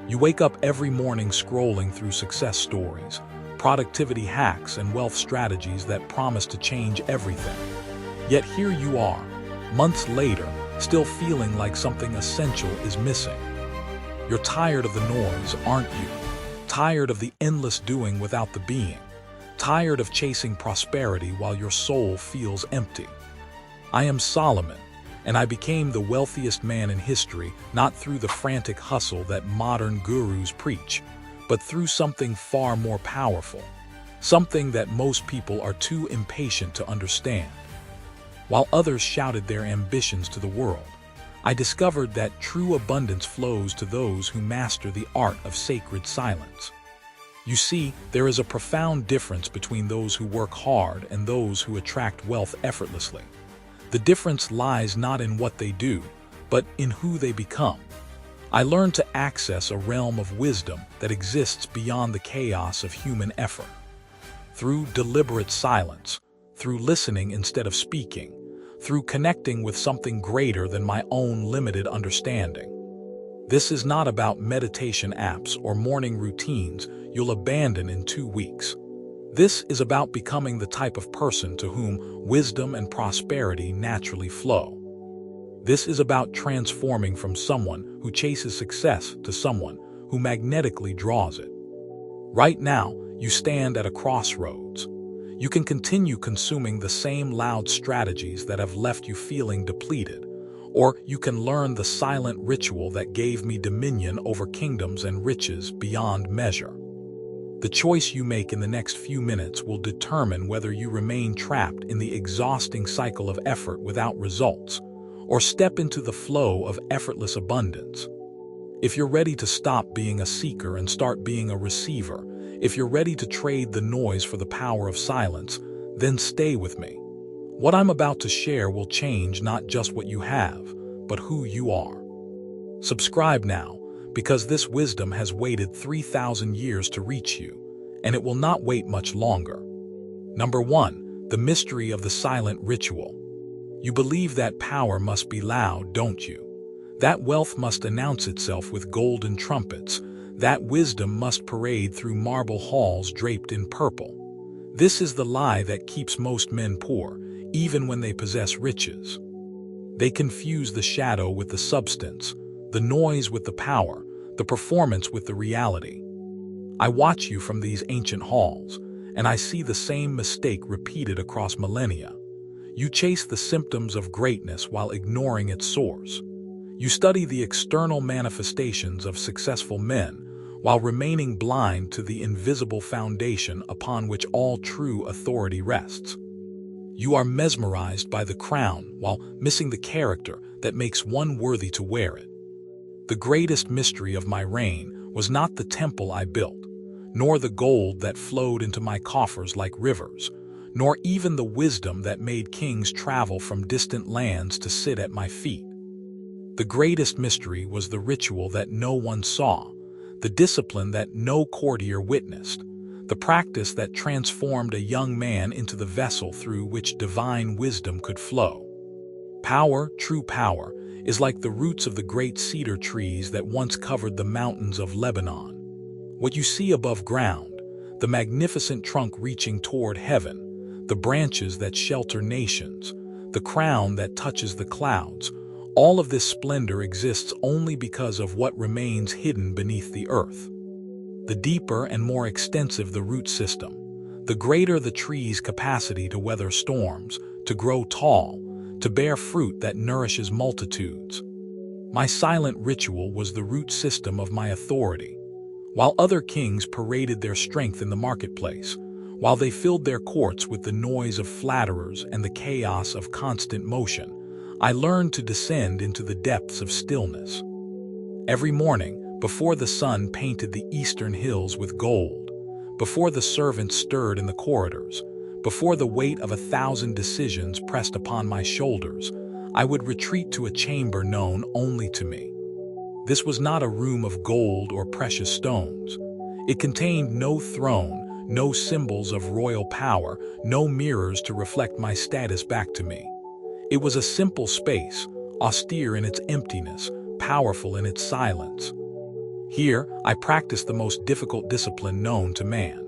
You wake up every morning scrolling through success stories, productivity hacks, and wealth strategies that promise to change everything. Yet here you are, months later, still feeling like something essential is missing. You're tired of the noise, aren't you? Tired of the endless doing without the being. Tired of chasing prosperity while your soul feels empty. I am Solomon, and I became the wealthiest man in history not through the frantic hustle that modern gurus preach, but through something far more powerful, something that most people are too impatient to understand. While others shouted their ambitions to the world, I discovered that true abundance flows to those who master the art of sacred silence. You see, there is a profound difference between those who work hard and those who attract wealth effortlessly. The difference lies not in what they do, but in who they become. I learned to access a realm of wisdom that exists beyond the chaos of human effort. Through deliberate silence, through listening instead of speaking, through connecting with something greater than my own limited understanding. This is not about meditation apps or morning routines you'll abandon in 2 weeks. This is about becoming the type of person to whom wisdom and prosperity naturally flow. This is about transforming from someone who chases success to someone who magnetically draws it. Right now, you stand at a crossroads. You can continue consuming the same loud strategies that have left you feeling depleted, or you can learn the silent ritual that gave me dominion over kingdoms and riches beyond measure. The choice you make in the next few minutes will determine whether you remain trapped in the exhausting cycle of effort without results, or step into the flow of effortless abundance. If you're ready to stop being a seeker and start being a receiver, if you're ready to trade the noise for the power of silence, then stay with me. What I'm about to share will change not just what you have, but who you are. Subscribe now, because this wisdom has waited 3,000 years to reach you, and it will not wait much longer. Number 1, the mystery of the silent ritual. You believe that power must be loud, don't you? That wealth must announce itself with golden trumpets. That wisdom must parade through marble halls draped in purple. This is the lie that keeps most men poor, even when they possess riches. They confuse the shadow with the substance, the noise with the power, the performance with the reality. I watch you from these ancient halls, and I see the same mistake repeated across millennia. You chase the symptoms of greatness while ignoring its source. You study the external manifestations of successful men while remaining blind to the invisible foundation upon which all true authority rests. You are mesmerized by the crown while missing the character that makes one worthy to wear it. The greatest mystery of my reign was not the temple I built, nor the gold that flowed into my coffers like rivers, nor even the wisdom that made kings travel from distant lands to sit at my feet. The greatest mystery was the ritual that no one saw, the discipline that no courtier witnessed, the practice that transformed a young man into the vessel through which divine wisdom could flow. Power, true power, is like the roots of the great cedar trees that once covered the mountains of Lebanon. What you see above ground, the magnificent trunk reaching toward heaven, the branches that shelter nations, the crown that touches the clouds, all of this splendor exists only because of what remains hidden beneath the earth. The deeper and more extensive the root system, the greater the tree's capacity to weather storms, to grow tall, to bear fruit that nourishes multitudes. My silent ritual was the root system of my authority. While other kings paraded their strength in the marketplace, while they filled their courts with the noise of flatterers and the chaos of constant motion, I learned to descend into the depths of stillness. Every morning, before the sun painted the eastern hills with gold, before the servants stirred in the corridors, before the weight of 1,000 decisions pressed upon my shoulders, I would retreat to a chamber known only to me. This was not a room of gold or precious stones. It contained no throne, no symbols of royal power, no mirrors to reflect my status back to me. It was a simple space, austere in its emptiness, powerful in its silence. Here, I practiced the most difficult discipline known to man.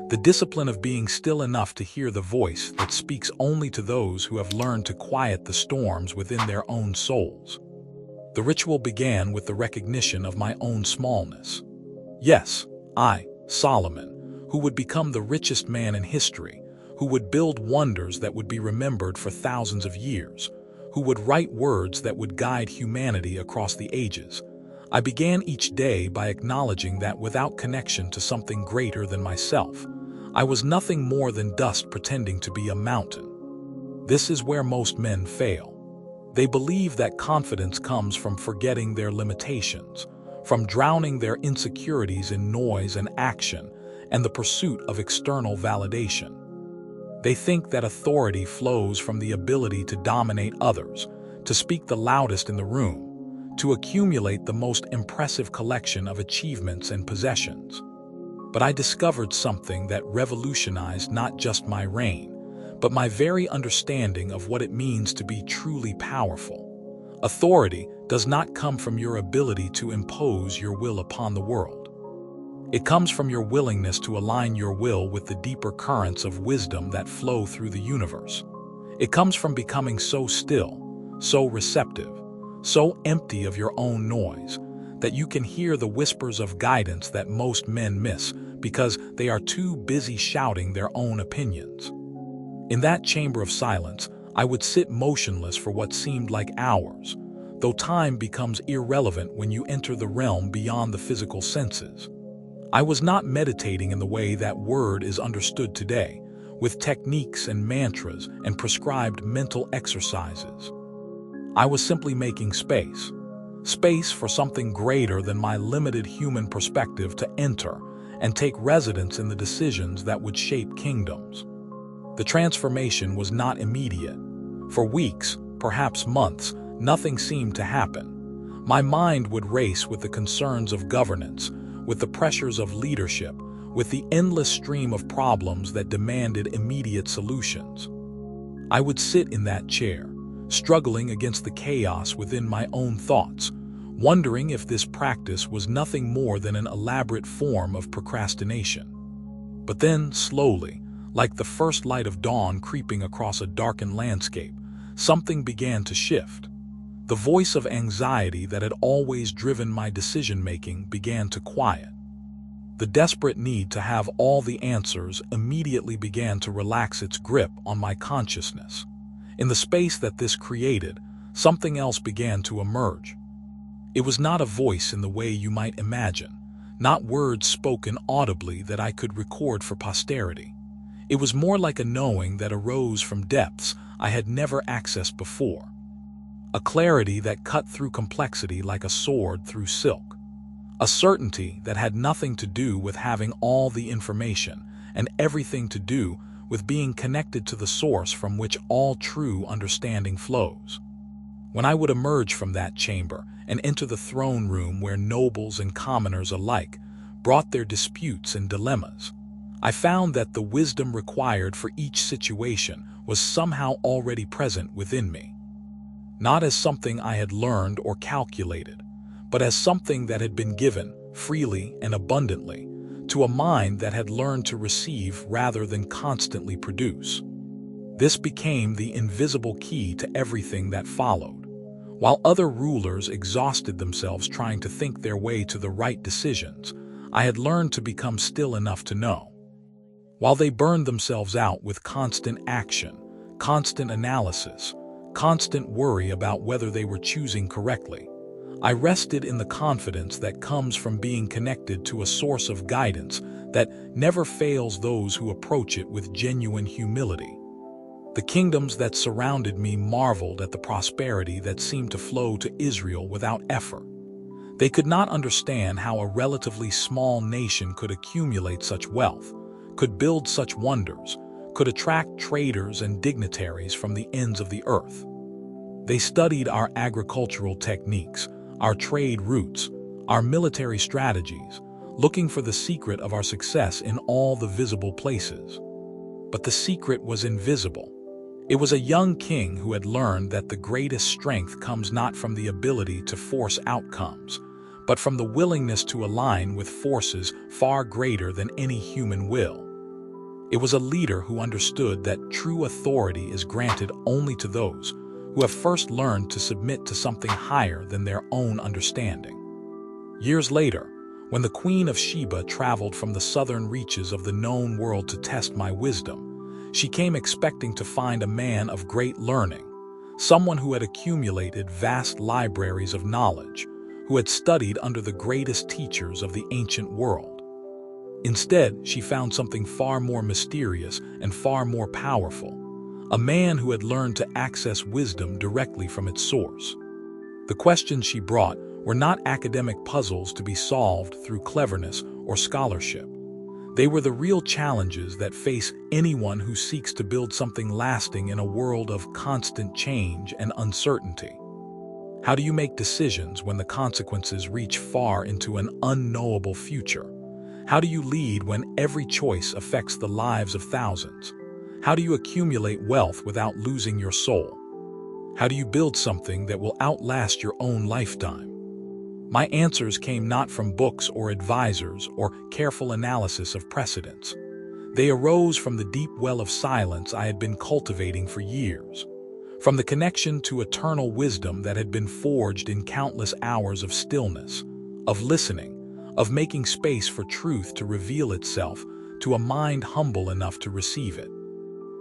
The discipline of being still enough to hear the voice that speaks only to those who have learned to quiet the storms within their own souls. The ritual began with the recognition of my own smallness. Yes, I, Solomon, who would become the richest man in history, who would build wonders that would be remembered for thousands of years, who would write words that would guide humanity across the ages. I began each day by acknowledging that without connection to something greater than myself, I was nothing more than dust pretending to be a mountain. This is where most men fail. They believe that confidence comes from forgetting their limitations, from drowning their insecurities in noise and action, and the pursuit of external validation. They think that authority flows from the ability to dominate others, to speak the loudest in the room, to accumulate the most impressive collection of achievements and possessions. But I discovered something that revolutionized not just my reign, but my very understanding of what it means to be truly powerful. Authority does not come from your ability to impose your will upon the world. It comes from your willingness to align your will with the deeper currents of wisdom that flow through the universe. It comes from becoming so still, so receptive, so empty of your own noise, that you can hear the whispers of guidance that most men miss because they are too busy shouting their own opinions. In that chamber of silence, I would sit motionless for what seemed like hours, though time becomes irrelevant when you enter the realm beyond the physical senses. I was not meditating in the way that word is understood today, with techniques and mantras and prescribed mental exercises. I was simply making space for something greater than my limited human perspective to enter and take residence in the decisions that would shape kingdoms. The transformation was not immediate. For weeks, perhaps months, nothing seemed to happen. My mind would race with the concerns of governance, with the pressures of leadership, with the endless stream of problems that demanded immediate solutions. I would sit in that chair, struggling against the chaos within my own thoughts, wondering if this practice was nothing more than an elaborate form of procrastination. But then, slowly, like the first light of dawn creeping across a darkened landscape, something began to shift. The voice of anxiety that had always driven my decision-making began to quiet. The desperate need to have all the answers immediately began to relax its grip on my consciousness. In the space that this created, something else began to emerge. It was not a voice in the way you might imagine, not words spoken audibly that I could record for posterity. It was more like a knowing that arose from depths I had never accessed before. A clarity that cut through complexity like a sword through silk. A certainty that had nothing to do with having all the information and everything to do with being connected to the source from which all true understanding flows. When I would emerge from that chamber and enter the throne room where nobles and commoners alike brought their disputes and dilemmas, I found that the wisdom required for each situation was somehow already present within me. Not as something I had learned or calculated, but as something that had been given, freely and abundantly, to a mind that had learned to receive rather than constantly produce. This became the invisible key to everything that followed. While other rulers exhausted themselves trying to think their way to the right decisions, I had learned to become still enough to know. While they burned themselves out with constant action, constant analysis, constant worry about whether they were choosing correctly, I rested in the confidence that comes from being connected to a source of guidance that never fails those who approach it with genuine humility. The kingdoms that surrounded me marveled at the prosperity that seemed to flow to Israel without effort. They could not understand how a relatively small nation could accumulate such wealth, could build such wonders, could attract traders and dignitaries from the ends of the earth. They studied our agricultural techniques, our trade routes, our military strategies, looking for the secret of our success in all the visible places. But the secret was invisible. It was a young king who had learned that the greatest strength comes not from the ability to force outcomes, but from the willingness to align with forces far greater than any human will. It was a leader who understood that true authority is granted only to those who have first learned to submit to something higher than their own understanding. Years later, when the Queen of Sheba traveled from the southern reaches of the known world to test my wisdom, she came expecting to find a man of great learning, someone who had accumulated vast libraries of knowledge, who had studied under the greatest teachers of the ancient world. Instead, she found something far more mysterious and far more powerful, a man who had learned to access wisdom directly from its source. The questions she brought were not academic puzzles to be solved through cleverness or scholarship. They were the real challenges that face anyone who seeks to build something lasting in a world of constant change and uncertainty. How do you make decisions when the consequences reach far into an unknowable future? How do you lead when every choice affects the lives of thousands? How do you accumulate wealth without losing your soul? How do you build something that will outlast your own lifetime? My answers came not from books or advisors or careful analysis of precedents. They arose from the deep well of silence I had been cultivating for years, from the connection to eternal wisdom that had been forged in countless hours of stillness, of listening, of making space for truth to reveal itself to a mind humble enough to receive it.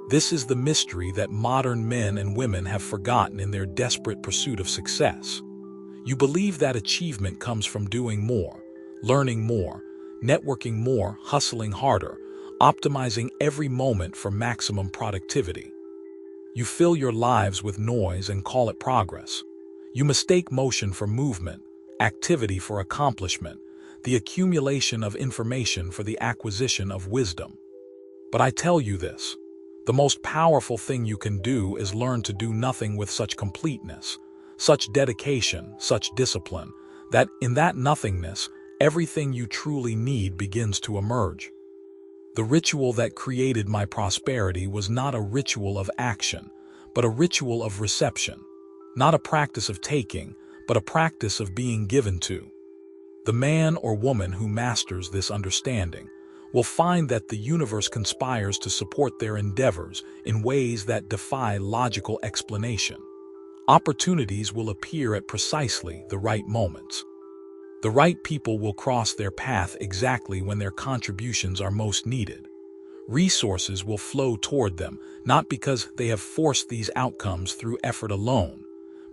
This is the mystery that modern men and women have forgotten in their desperate pursuit of success. You believe that achievement comes from doing more, learning more, networking more, hustling harder, optimizing every moment for maximum productivity. You fill your lives with noise and call it progress. You mistake motion for movement, activity for accomplishment, the accumulation of information for the acquisition of wisdom. But I tell you this, the most powerful thing you can do is learn to do nothing with such completeness, such dedication, such discipline, that in that nothingness, everything you truly need begins to emerge. The ritual that created my prosperity was not a ritual of action, but a ritual of reception, not a practice of taking, but a practice of being given to. The man or woman who masters this understanding will find that the universe conspires to support their endeavors in ways that defy logical explanation. Opportunities will appear at precisely the right moments. The right people will cross their path exactly when their contributions are most needed. Resources will flow toward them, not because they have forced these outcomes through effort alone,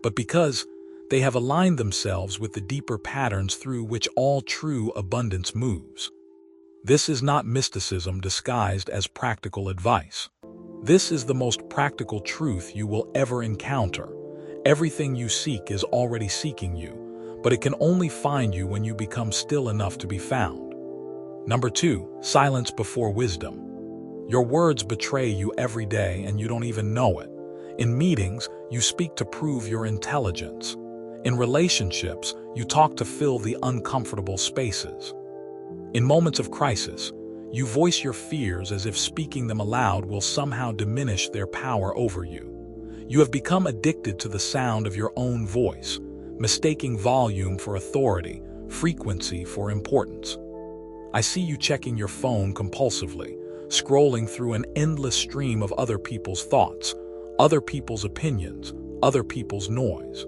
but because they have aligned themselves with the deeper patterns through which all true abundance moves. This is not mysticism disguised as practical advice. This is the most practical truth you will ever encounter. Everything you seek is already seeking you, but it can only find you when you become still enough to be found. Number 2, silence before wisdom. Your words betray you every day and you don't even know it. In meetings, you speak to prove your intelligence. In relationships, you talk to fill the uncomfortable spaces. In moments of crisis, you voice your fears as if speaking them aloud will somehow diminish their power over you. You have become addicted to the sound of your own voice, mistaking volume for authority, frequency for importance. I see you checking your phone compulsively, scrolling through an endless stream of other people's thoughts, other people's opinions, other people's noise.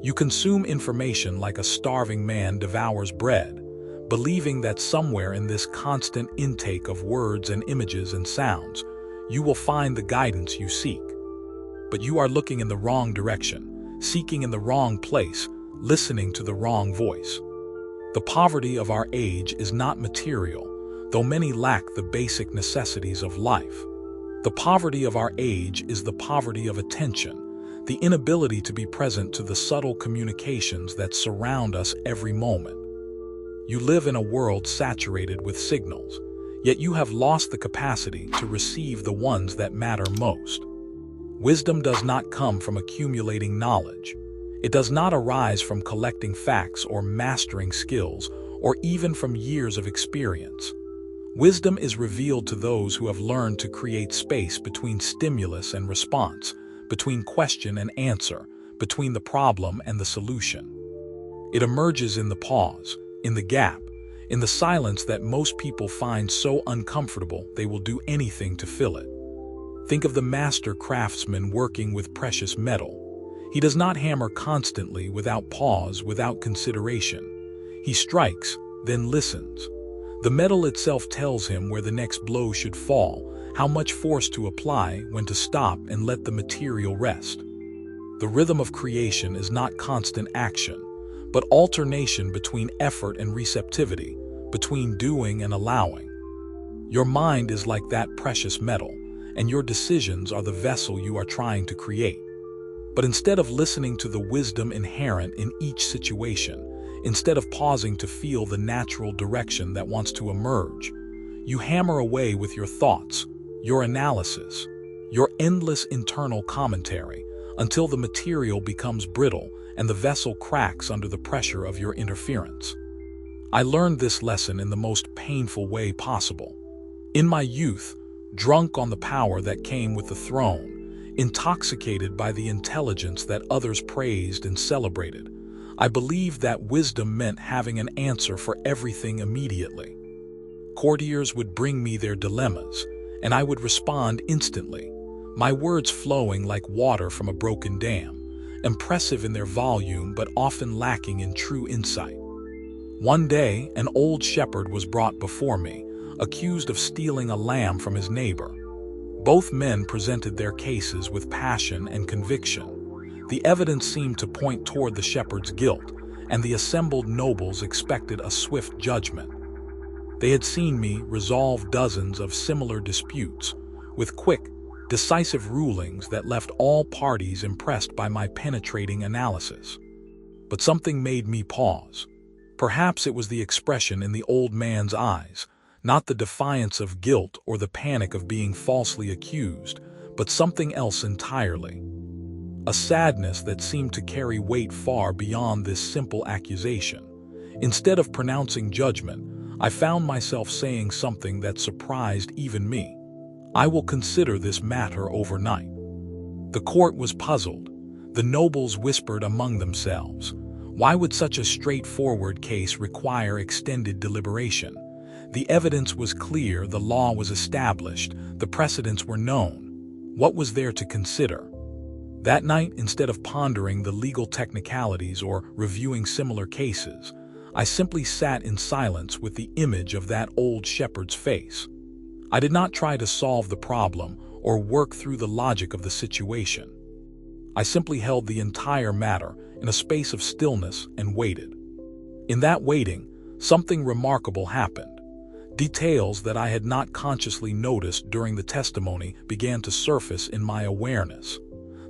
You consume information like a starving man devours bread, believing that somewhere in this constant intake of words and images and sounds, you will find the guidance you seek. But you are looking in the wrong direction, seeking in the wrong place, listening to the wrong voice. The poverty of our age is not material, though many lack the basic necessities of life. The poverty of our age is the poverty of attention, the inability to be present to the subtle communications that surround us every moment. You live in a world saturated with signals, yet you have lost the capacity to receive the ones that matter most. Wisdom does not come from accumulating knowledge. It does not arise from collecting facts or mastering skills, or even from years of experience. Wisdom is revealed to those who have learned to create space between stimulus and response, between question and answer, between the problem and the solution. It emerges in the pause, in the gap, in the silence that most people find so uncomfortable they will do anything to fill it. Think of the master craftsman working with precious metal. He does not hammer constantly, without pause, without consideration. He strikes, then listens. The metal itself tells him where the next blow should fall, how much force to apply, when to stop and let the material rest. The rhythm of creation is not constant action, but alternation between effort and receptivity, between doing and allowing. Your mind is like that precious metal, and your decisions are the vessel you are trying to create. But instead of listening to the wisdom inherent in each situation, instead of pausing to feel the natural direction that wants to emerge, you hammer away with your thoughts, your analysis, your endless internal commentary, until the material becomes brittle and the vessel cracks under the pressure of your interference. I learned this lesson in the most painful way possible. In my youth, drunk on the power that came with the throne, intoxicated by the intelligence that others praised and celebrated, I believed that wisdom meant having an answer for everything immediately. Courtiers would bring me their dilemmas, and I would respond instantly, my words flowing like water from a broken dam, impressive in their volume but often lacking in true insight. One day, an old shepherd was brought before me, accused of stealing a lamb from his neighbor. Both men presented their cases with passion and conviction. The evidence seemed to point toward the shepherd's guilt, and the assembled nobles expected a swift judgment. They had seen me resolve dozens of similar disputes, with quick, decisive rulings that left all parties impressed by my penetrating analysis. But something made me pause. Perhaps it was the expression in the old man's eyes, not the defiance of guilt or the panic of being falsely accused, but something else entirely. A sadness that seemed to carry weight far beyond this simple accusation. Instead of pronouncing judgment, I found myself saying something that surprised even me. I will consider this matter overnight. The court was puzzled. The nobles whispered among themselves. Why would such a straightforward case require extended deliberation? The evidence was clear, the law was established, the precedents were known. What was there to consider? That night, instead of pondering the legal technicalities or reviewing similar cases, I simply sat in silence with the image of that old shepherd's face. I did not try to solve the problem or work through the logic of the situation. I simply held the entire matter in a space of stillness and waited. In that waiting, something remarkable happened. Details that I had not consciously noticed during the testimony began to surface in my awareness.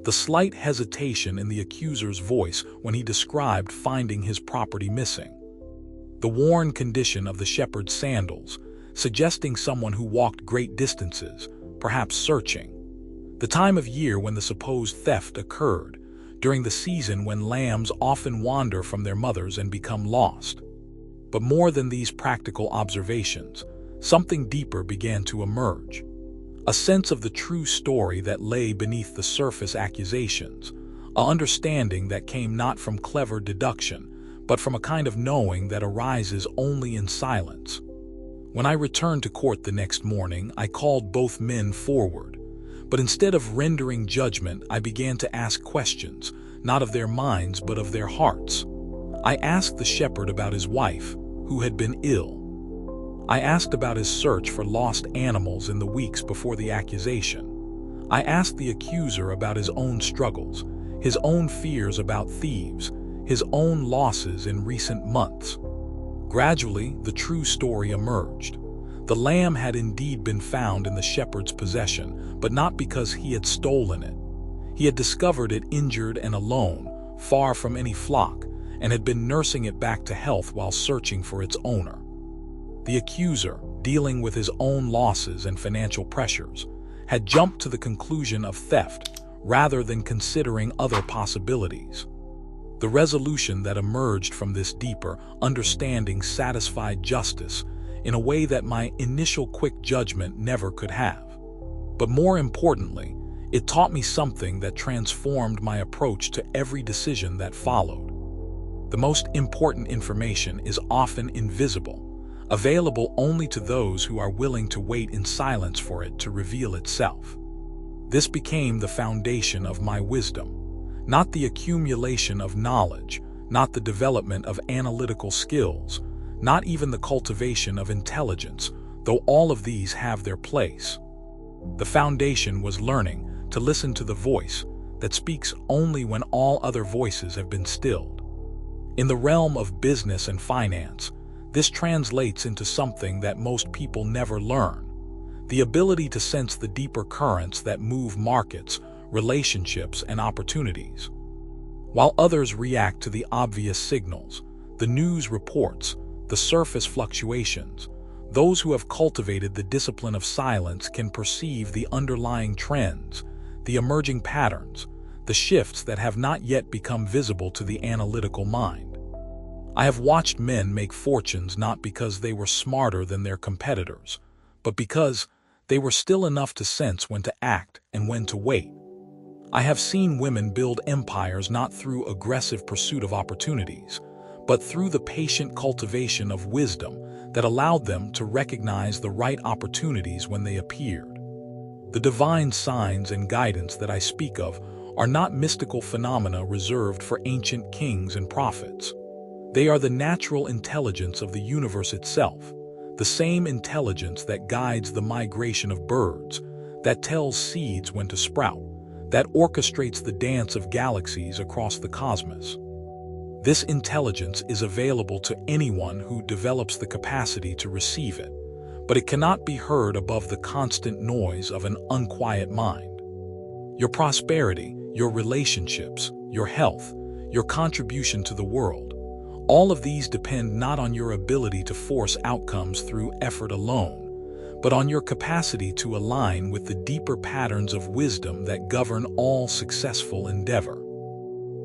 The slight hesitation in the accuser's voice when he described finding his property missing. The worn condition of the shepherd's sandals, suggesting someone who walked great distances, perhaps searching. The time of year when the supposed theft occurred, during the season when lambs often wander from their mothers and become lost. But more than these practical observations, something deeper began to emerge. A sense of the true story that lay beneath the surface accusations, an understanding that came not from clever deduction, but from a kind of knowing that arises only in silence. When I returned to court the next morning, I called both men forward. But instead of rendering judgment, I began to ask questions, not of their minds but of their hearts. I asked the shepherd about his wife, who had been ill. I asked about his search for lost animals in the weeks before the accusation. I asked the accuser about his own struggles, his own fears about thieves, his own losses in recent months. Gradually, the true story emerged. The lamb had indeed been found in the shepherd's possession, but not because he had stolen it. He had discovered it injured and alone, far from any flock, and had been nursing it back to health while searching for its owner. The accuser, dealing with his own losses and financial pressures, had jumped to the conclusion of theft rather than considering other possibilities. The resolution that emerged from this deeper understanding satisfied justice in a way that my initial quick judgment never could have. But more importantly, it taught me something that transformed my approach to every decision that followed. The most important information is often invisible, available only to those who are willing to wait in silence for it to reveal itself. This became the foundation of my wisdom, not the accumulation of knowledge, not the development of analytical skills, not even the cultivation of intelligence, though all of these have their place. The foundation was learning to listen to the voice that speaks only when all other voices have been stilled. In the realm of business and finance, this translates into something that most people never learn: the ability to sense the deeper currents that move markets, relationships, and opportunities. While others react to the obvious signals, the news reports, the surface fluctuations, those who have cultivated the discipline of silence can perceive the underlying trends, the emerging patterns, the shifts that have not yet become visible to the analytical mind. I have watched men make fortunes not because they were smarter than their competitors, but because they were still enough to sense when to act and when to wait. I have seen women build empires not through aggressive pursuit of opportunities, but through the patient cultivation of wisdom that allowed them to recognize the right opportunities when they appeared. The divine signs and guidance that I speak of are not mystical phenomena reserved for ancient kings and prophets. They are the natural intelligence of the universe itself, the same intelligence that guides the migration of birds, that tells seeds when to sprout, that orchestrates the dance of galaxies across the cosmos. This intelligence is available to anyone who develops the capacity to receive it, but it cannot be heard above the constant noise of an unquiet mind. Your prosperity, your relationships, your health, your contribution to the world, all of these depend not on your ability to force outcomes through effort alone, but on your capacity to align with the deeper patterns of wisdom that govern all successful endeavor.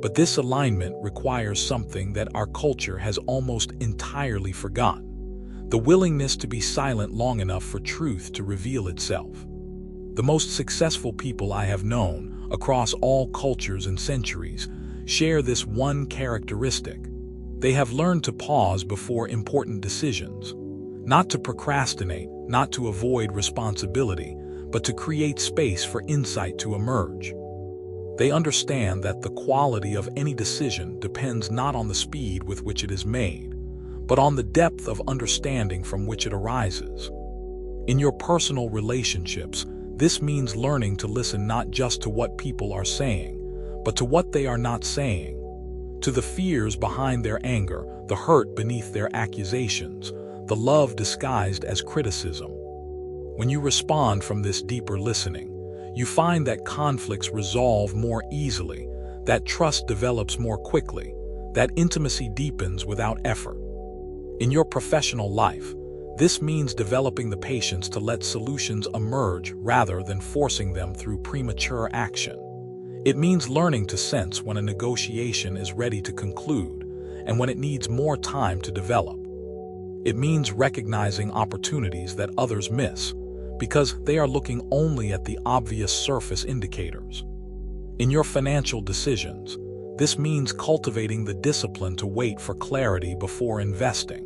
But this alignment requires something that our culture has almost entirely forgotten: the willingness to be silent long enough for truth to reveal itself. The most successful people I have known, across all cultures and centuries, share this one characteristic. They have learned to pause before important decisions, not to procrastinate, not to avoid responsibility, but to create space for insight to emerge. They understand that the quality of any decision depends not on the speed with which it is made, but on the depth of understanding from which it arises. In your personal relationships, this means learning to listen not just to what people are saying, but to what they are not saying, to the fears behind their anger, the hurt beneath their accusations, the love disguised as criticism. When you respond from this deeper listening, you find that conflicts resolve more easily, that trust develops more quickly, that intimacy deepens without effort. In your professional life, this means developing the patience to let solutions emerge rather than forcing them through premature action. It means learning to sense when a negotiation is ready to conclude and when it needs more time to develop. It means recognizing opportunities that others miss, because they are looking only at the obvious surface indicators. In your financial decisions, this means cultivating the discipline to wait for clarity before investing,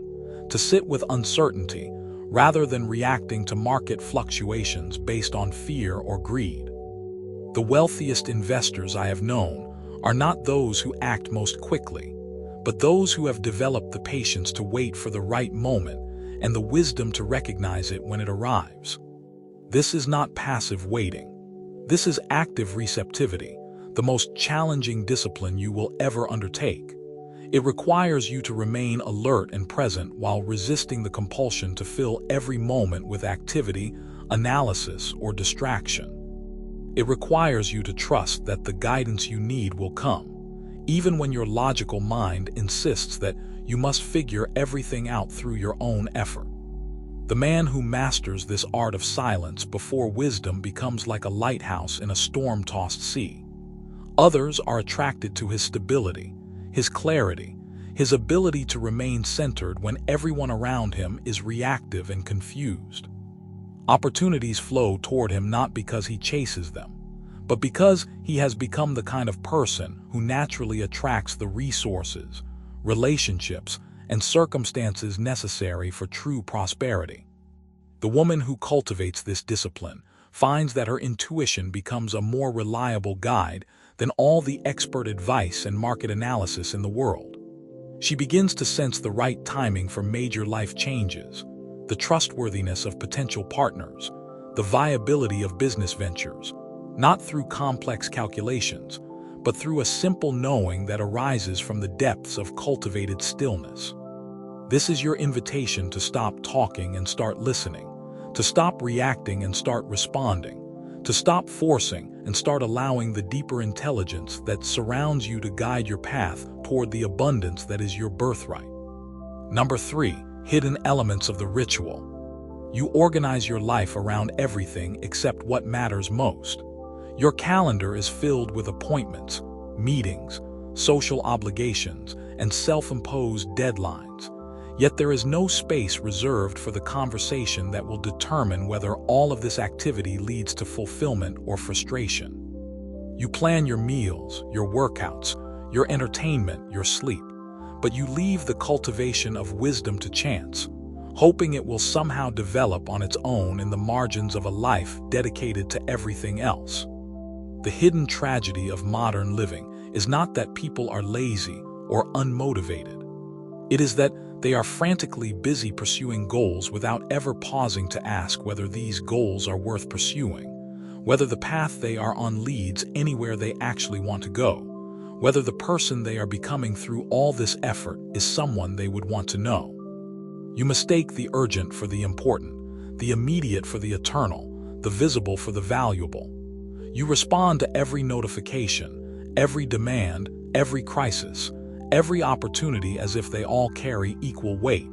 to sit with uncertainty rather than reacting to market fluctuations based on fear or greed. The wealthiest investors I have known are not those who act most quickly, but those who have developed the patience to wait for the right moment and the wisdom to recognize it when it arrives. This is not passive waiting. This is active receptivity, the most challenging discipline you will ever undertake. It requires you to remain alert and present while resisting the compulsion to fill every moment with activity, analysis, or distraction. It requires you to trust that the guidance you need will come, even when your logical mind insists that you must figure everything out through your own effort. The man who masters this art of silence before wisdom becomes like a lighthouse in a storm-tossed sea. Others are attracted to his stability, his clarity, his ability to remain centered when everyone around him is reactive and confused. Opportunities flow toward him not because he chases them, but because he has become the kind of person who naturally attracts the resources, relationships, and circumstances necessary for true prosperity. The woman who cultivates this discipline finds that her intuition becomes a more reliable guide than all the expert advice and market analysis in the world. She begins to sense the right timing for major life changes, the trustworthiness of potential partners, the viability of business ventures, not through complex calculations, but through a simple knowing that arises from the depths of cultivated stillness. This is your invitation to stop talking and start listening, to stop reacting and start responding, to stop forcing and start allowing the deeper intelligence that surrounds you to guide your path toward the abundance that is your birthright. Number 3, hidden elements of the ritual. You organize your life around everything except what matters most. Your calendar is filled with appointments, meetings, social obligations, and self-imposed deadlines. Yet there is no space reserved for the conversation that will determine whether all of this activity leads to fulfillment or frustration. You plan your meals, your workouts, your entertainment, your sleep, but you leave the cultivation of wisdom to chance, hoping it will somehow develop on its own in the margins of a life dedicated to everything else. The hidden tragedy of modern living is not that people are lazy or unmotivated. It is that they are frantically busy pursuing goals without ever pausing to ask whether these goals are worth pursuing, whether the path they are on leads anywhere they actually want to go, whether the person they are becoming through all this effort is someone they would want to know. You mistake the urgent for the important, the immediate for the eternal, the visible for the valuable. You respond to every notification, every demand, every crisis, every opportunity as if they all carry equal weight,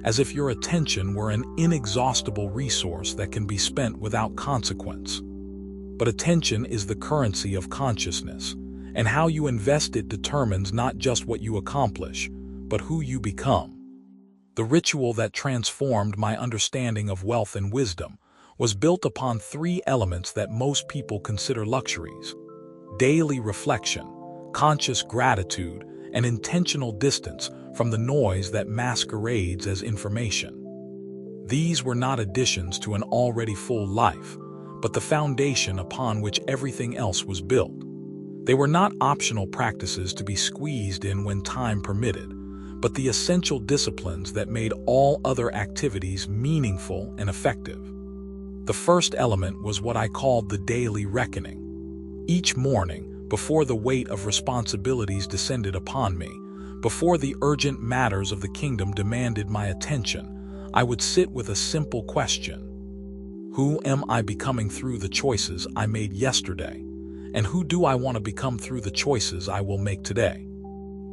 as if your attention were an inexhaustible resource that can be spent without consequence. But attention is the currency of consciousness, and how you invest it determines not just what you accomplish, but who you become. The ritual that transformed my understanding of wealth and wisdom was built upon 3 elements that most people consider luxuries: daily reflection, conscious gratitude, and intentional distance from the noise that masquerades as information. These were not additions to an already full life, but the foundation upon which everything else was built. They were not optional practices to be squeezed in when time permitted, but the essential disciplines that made all other activities meaningful and effective. The first element was what I called the daily reckoning. Each morning, before the weight of responsibilities descended upon me, before the urgent matters of the kingdom demanded my attention, I would sit with a simple question: who am I becoming through the choices I made yesterday? And who do I want to become through the choices I will make today?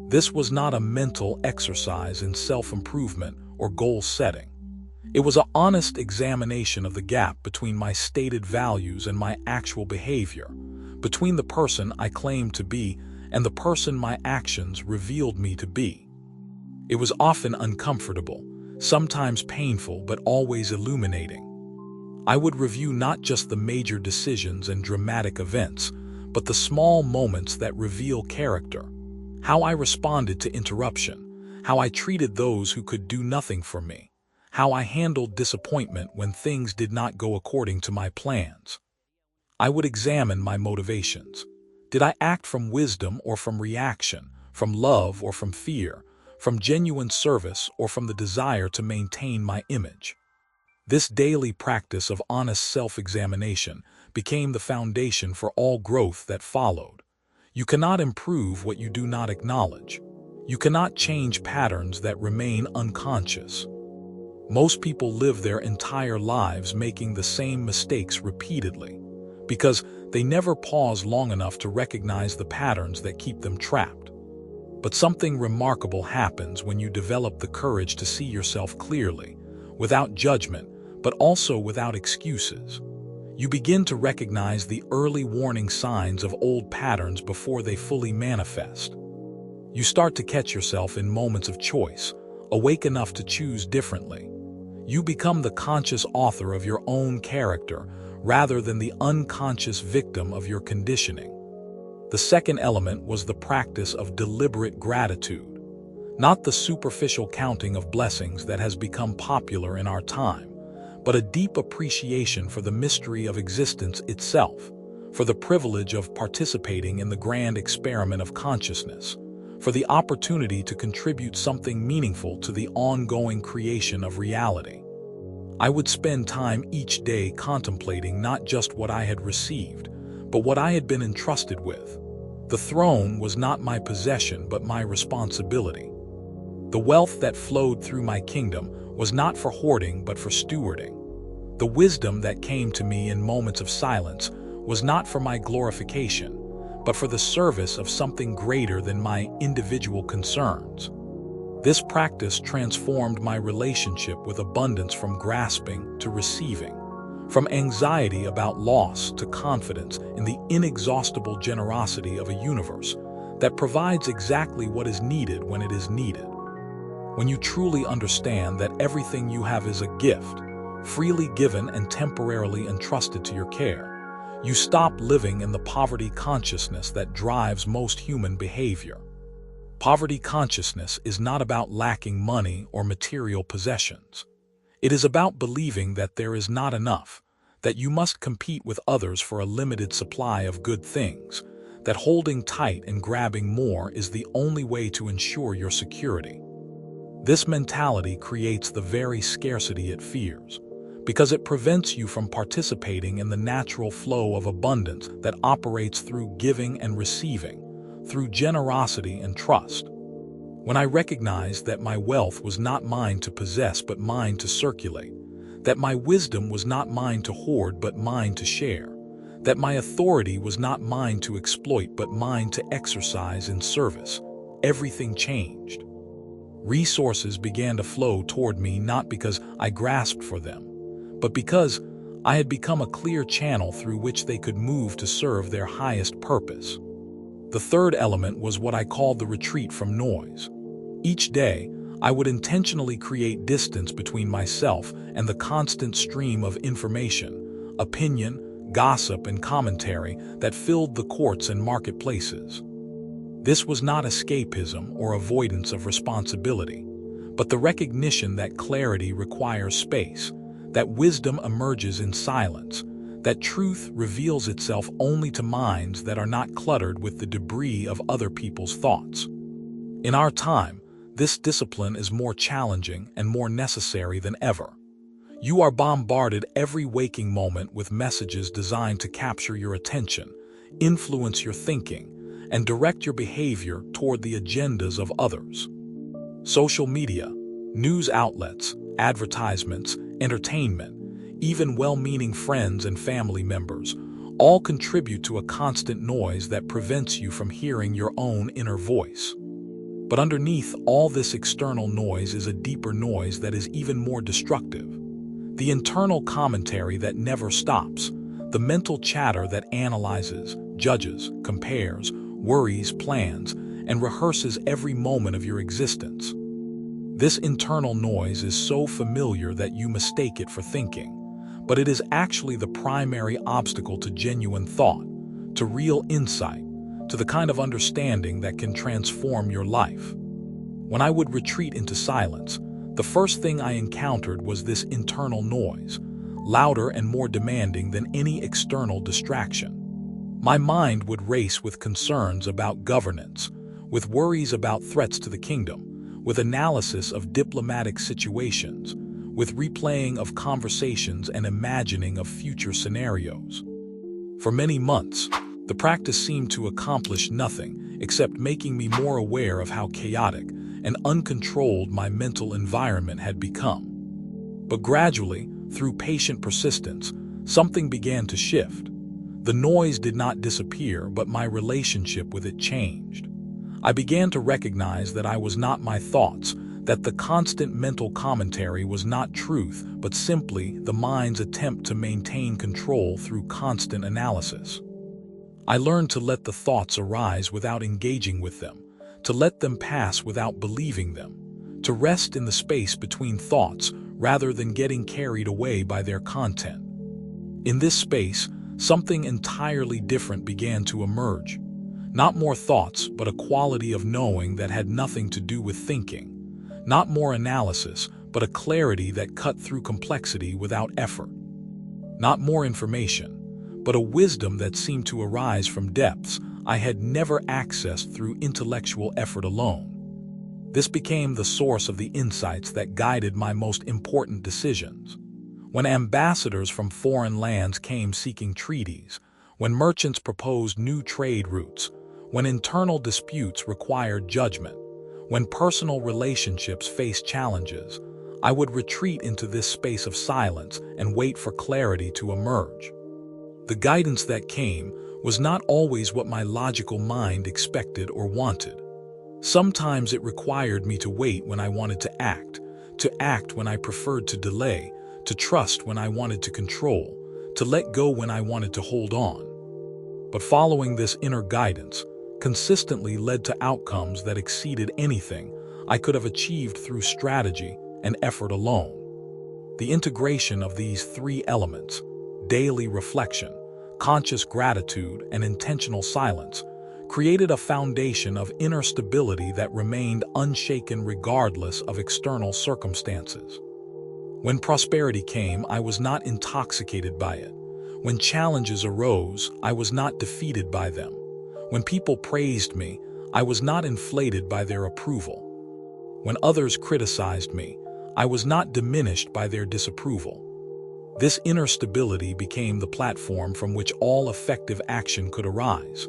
This was not a mental exercise in self-improvement or goal setting. It was an honest examination of the gap between my stated values and my actual behavior, between the person I claimed to be and the person my actions revealed me to be. It was often uncomfortable, sometimes painful, but always illuminating. I would review not just the major decisions and dramatic events, but the small moments that reveal character: how I responded to interruption, how I treated those who could do nothing for me, how I handled disappointment when things did not go according to my plans. I would examine my motivations. Did I act from wisdom or from reaction, from love or from fear, from genuine service or from the desire to maintain my image? This daily practice of honest self-examination became the foundation for all growth that followed. You cannot improve what you do not acknowledge. You cannot change patterns that remain unconscious. Most people live their entire lives making the same mistakes repeatedly, because they never pause long enough to recognize the patterns that keep them trapped. But something remarkable happens when you develop the courage to see yourself clearly, without judgment, but also without excuses. You begin to recognize the early warning signs of old patterns before they fully manifest. You start to catch yourself in moments of choice, awake enough to choose differently. You become the conscious author of your own character, rather than the unconscious victim of your conditioning. The second element was the practice of deliberate gratitude. Not the superficial counting of blessings that has become popular in our time, but a deep appreciation for the mystery of existence itself, for the privilege of participating in the grand experiment of consciousness, for the opportunity to contribute something meaningful to the ongoing creation of reality. I would spend time each day contemplating not just what I had received, but what I had been entrusted with. The throne was not my possession but my responsibility. The wealth that flowed through my kingdom was not for hoarding but for stewarding. The wisdom that came to me in moments of silence was not for my glorification, but for the service of something greater than my individual concerns. This practice transformed my relationship with abundance from grasping to receiving, from anxiety about loss to confidence in the inexhaustible generosity of a universe that provides exactly what is needed when it is needed. When you truly understand that everything you have is a gift, freely given and temporarily entrusted to your care, you stop living in the poverty consciousness that drives most human behavior. Poverty consciousness is not about lacking money or material possessions. It is about believing that there is not enough, that you must compete with others for a limited supply of good things, that holding tight and grabbing more is the only way to ensure your security. This mentality creates the very scarcity it fears, because it prevents you from participating in the natural flow of abundance that operates through giving and receiving, through generosity and trust. When I recognized that my wealth was not mine to possess but mine to circulate, that my wisdom was not mine to hoard but mine to share, that my authority was not mine to exploit but mine to exercise in service, everything changed. Resources began to flow toward me not because I grasped for them, but because I had become a clear channel through which they could move to serve their highest purpose. The third element was what I called the retreat from noise. Each day, I would intentionally create distance between myself and the constant stream of information, opinion, gossip, and commentary that filled the courts and marketplaces. This was not escapism or avoidance of responsibility, but the recognition that clarity requires space, that wisdom emerges in silence, that truth reveals itself only to minds that are not cluttered with the debris of other people's thoughts. In our time, this discipline is more challenging and more necessary than ever. You are bombarded every waking moment with messages designed to capture your attention, influence your thinking, and direct your behavior toward the agendas of others. Social media, news outlets, advertisements, entertainment, even well-meaning friends and family members, all contribute to a constant noise that prevents you from hearing your own inner voice. But underneath all this external noise is a deeper noise that is even more destructive. The internal commentary that never stops, the mental chatter that analyzes, judges, compares, worries, plans, and rehearses every moment of your existence. This internal noise is so familiar that you mistake it for thinking, but it is actually the primary obstacle to genuine thought, to real insight, to the kind of understanding that can transform your life. When I would retreat into silence, the first thing I encountered was this internal noise, louder and more demanding than any external distraction. My mind would race with concerns about governance, with worries about threats to the kingdom, with analysis of diplomatic situations, with replaying of conversations and imagining of future scenarios. For many months, the practice seemed to accomplish nothing except making me more aware of how chaotic and uncontrolled my mental environment had become. But gradually, through patient persistence, something began to shift. The noise did not disappear, but my relationship with it changed. I began to recognize that I was not my thoughts, that the constant mental commentary was not truth, but simply the mind's attempt to maintain control through constant analysis. I learned to let the thoughts arise without engaging with them, to let them pass without believing them, to rest in the space between thoughts rather than getting carried away by their content. In this space, something entirely different began to emerge. Not more thoughts, but a quality of knowing that had nothing to do with thinking. Not more analysis, but a clarity that cut through complexity without effort. Not more information, but a wisdom that seemed to arise from depths I had never accessed through intellectual effort alone. This became the source of the insights that guided my most important decisions. When ambassadors from foreign lands came seeking treaties, when merchants proposed new trade routes, when internal disputes required judgment, when personal relationships faced challenges, I would retreat into this space of silence and wait for clarity to emerge. The guidance that came was not always what my logical mind expected or wanted. Sometimes it required me to wait when I wanted to act when I preferred to delay, to trust when I wanted to control, to let go when I wanted to hold on. But following this inner guidance consistently led to outcomes that exceeded anything I could have achieved through strategy and effort alone. The integration of these three elements, daily reflection, conscious gratitude, and intentional silence, created a foundation of inner stability that remained unshaken regardless of external circumstances. When prosperity came, I was not intoxicated by it. When challenges arose, I was not defeated by them. When people praised me, I was not inflated by their approval. When others criticized me, I was not diminished by their disapproval. This inner stability became the platform from which all effective action could arise.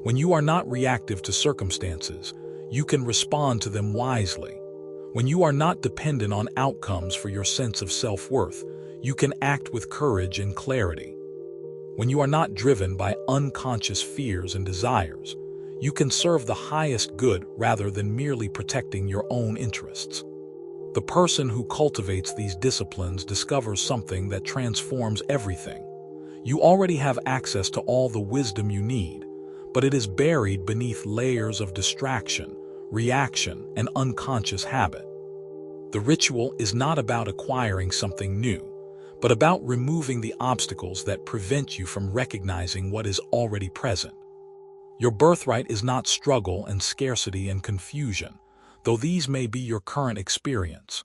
When you are not reactive to circumstances, you can respond to them wisely. When you are not dependent on outcomes for your sense of self-worth, you can act with courage and clarity. When you are not driven by unconscious fears and desires, you can serve the highest good rather than merely protecting your own interests. The person who cultivates these disciplines discovers something that transforms everything. You already have access to all the wisdom you need, but it is buried beneath layers of distraction, reaction, and unconscious habit. The ritual is not about acquiring something new, but about removing the obstacles that prevent you from recognizing what is already present. Your birthright is not struggle and scarcity and confusion, though these may be your current experience.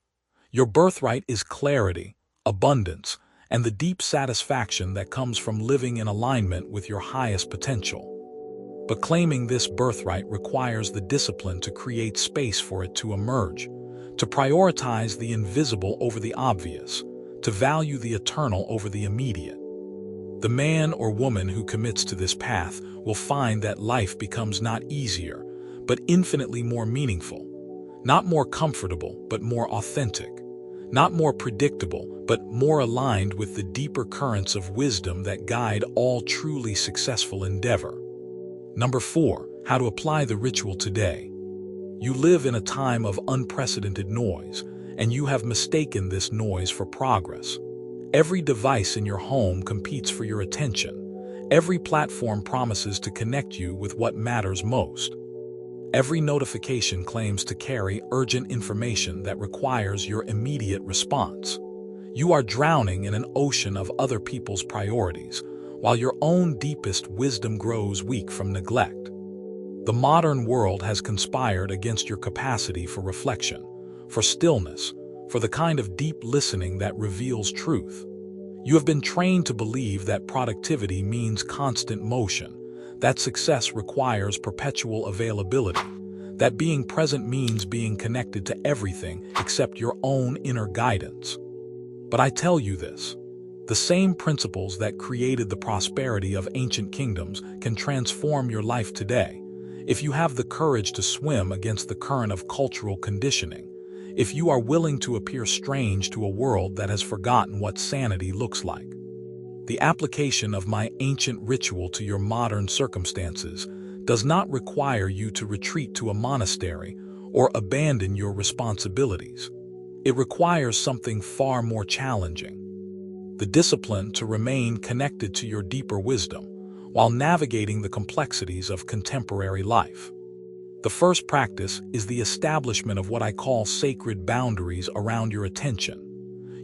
Your birthright is clarity, abundance, and the deep satisfaction that comes from living in alignment with your highest potential. But claiming this birthright requires the discipline to create space for it to emerge, to prioritize the invisible over the obvious, to value the eternal over the immediate. The man or woman who commits to this path will find that life becomes not easier, but infinitely more meaningful. Not more comfortable, but more authentic. Not more predictable, but more aligned with the deeper currents of wisdom that guide all truly successful endeavor. Number 4, how to apply the ritual today. You live in a time of unprecedented noise, and you have mistaken this noise for progress. Every device in your home competes for your attention. Every platform promises to connect you with what matters most. Every notification claims to carry urgent information that requires your immediate response. You are drowning in an ocean of other people's priorities, while your own deepest wisdom grows weak from neglect. The modern world has conspired against your capacity for reflection, for stillness, for the kind of deep listening that reveals truth. You have been trained to believe that productivity means constant motion, that success requires perpetual availability, that being present means being connected to everything except your own inner guidance. But I tell you this, the same principles that created the prosperity of ancient kingdoms can transform your life today, if you have the courage to swim against the current of cultural conditioning, if you are willing to appear strange to a world that has forgotten what sanity looks like. The application of my ancient ritual to your modern circumstances does not require you to retreat to a monastery or abandon your responsibilities. It requires something far more challenging: the discipline to remain connected to your deeper wisdom while navigating the complexities of contemporary life. The first practice is the establishment of what I call sacred boundaries around your attention.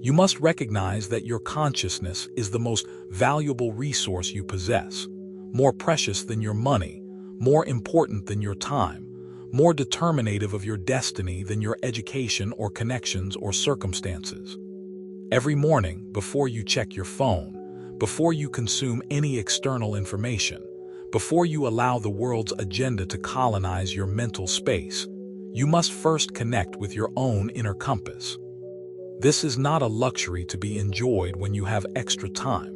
You must recognize that your consciousness is the most valuable resource you possess, more precious than your money, more important than your time, more determinative of your destiny than your education or connections or circumstances. Every morning, before you check your phone, before you consume any external information, before you allow the world's agenda to colonize your mental space, you must first connect with your own inner compass. This is not a luxury to be enjoyed when you have extra time.